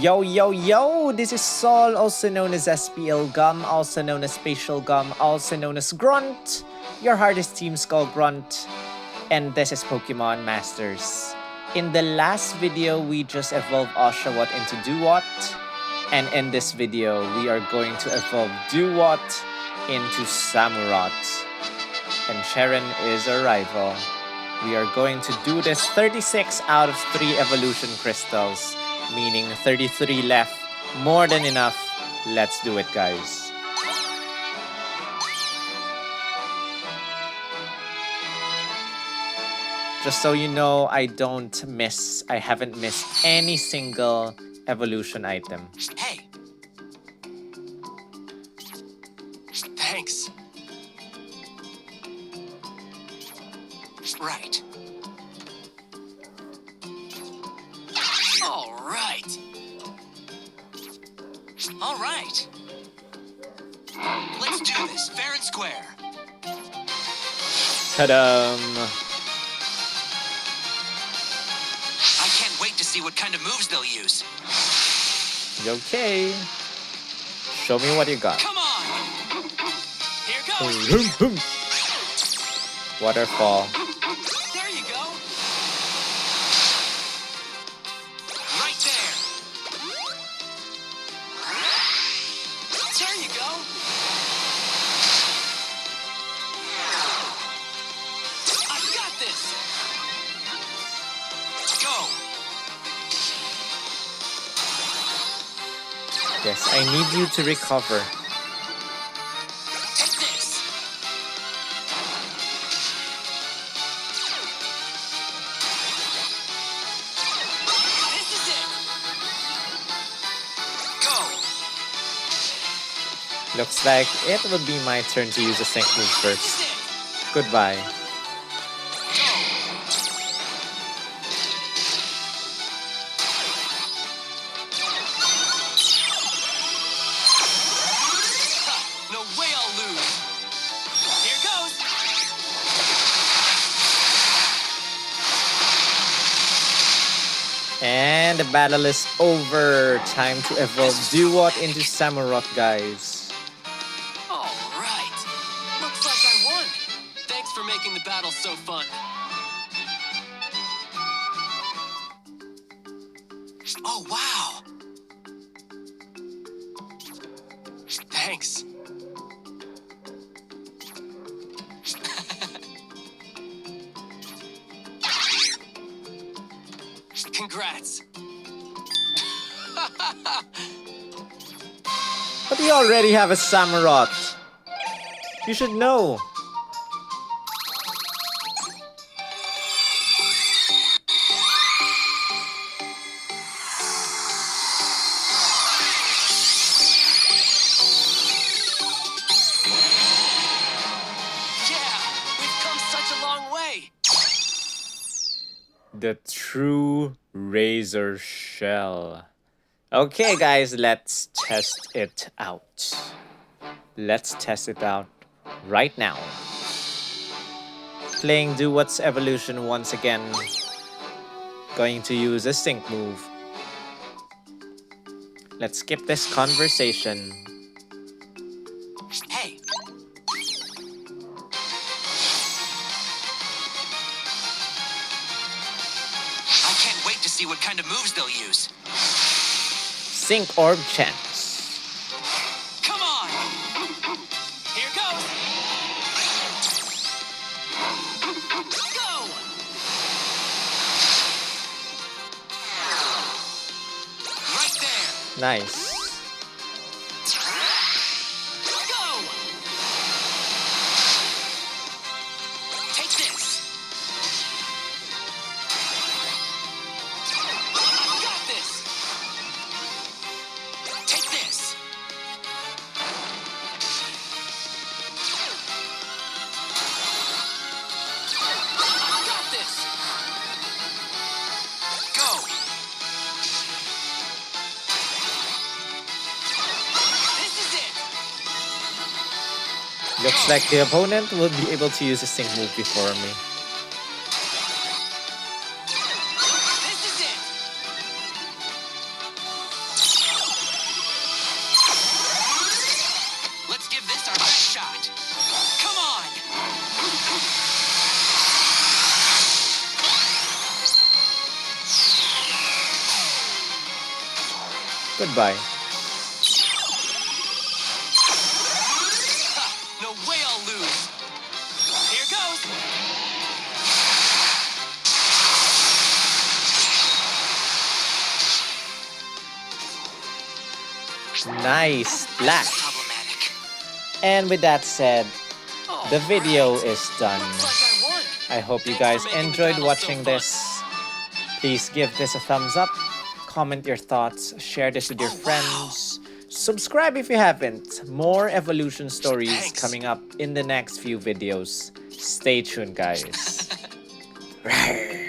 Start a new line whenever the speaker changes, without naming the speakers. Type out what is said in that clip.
Yo, yo, yo! This is Sol, also known as SPL Gum, also known as Spatial Gum, also known as Grunt, your hardest Team Skull Grunt, and this is Pokemon Masters. In the last video, we just evolved Oshawott into Dewott, and in this video, we are going to evolve Dewott into Samurott. And Sharon is our rival. We are going to do this 36 out of 3 evolution crystals, meaning 33 left, more than enough. Let's do it, guys. Just so you know, I haven't missed any single evolution item.
Hey! Thanks. Right. All right. All right. Let's do this fair and square.
Ta-dum!
I can't wait to see what kind of moves they'll use.
Okay. Show me what you got.
Come on! Here goes!
Waterfall.
There you go! Right there! There you go! I got this! Go!
Yes, I need you to recover.
Take this! This is it! Go!
Looks like it would be my turn to use a sync move
This
first.
is it!
Goodbye.
Go! Ha! No way I'll lose! Here goes!
And the battle is over. Time to evolve Dewott into Samurott, guys.
All right. Looks like I won. Thanks for making the battle so fun. Oh, wow. Thanks. Congrats.
But we already have a Samurott. You should know.
Yeah, we've come such a long way.
The true Razor Shell. Okay, guys, let's test it out. Let's test it out right now. Playing Dewott's evolution once again. Going to use a sync move. Let's skip this conversation.
Hey. I can't wait to see what kind of moves they'll use.
Sync Orb Chance.
Come on! Here goes! Go! Right there!
Nice.
Go! Take this! I got this! Take this! I got this! Go! This is it!
Looks like the opponent will be able to use a sync move before me.
This is it!
Goodbye.
Ha! No way I'll lose. Here goes.
Nice splash.
Problematic.
And with that said, the video is done.
Looks like I won.
I hope you
Thanks
guys
for making the
enjoyed
battle
watching
so fun.
this. Please give this a thumbs up, comment your thoughts, share this with your
Oh, wow.
friends. Subscribe if you haven't. More evolution stories
Thanks.
coming up in the next few videos. Stay tuned, guys. Rawr.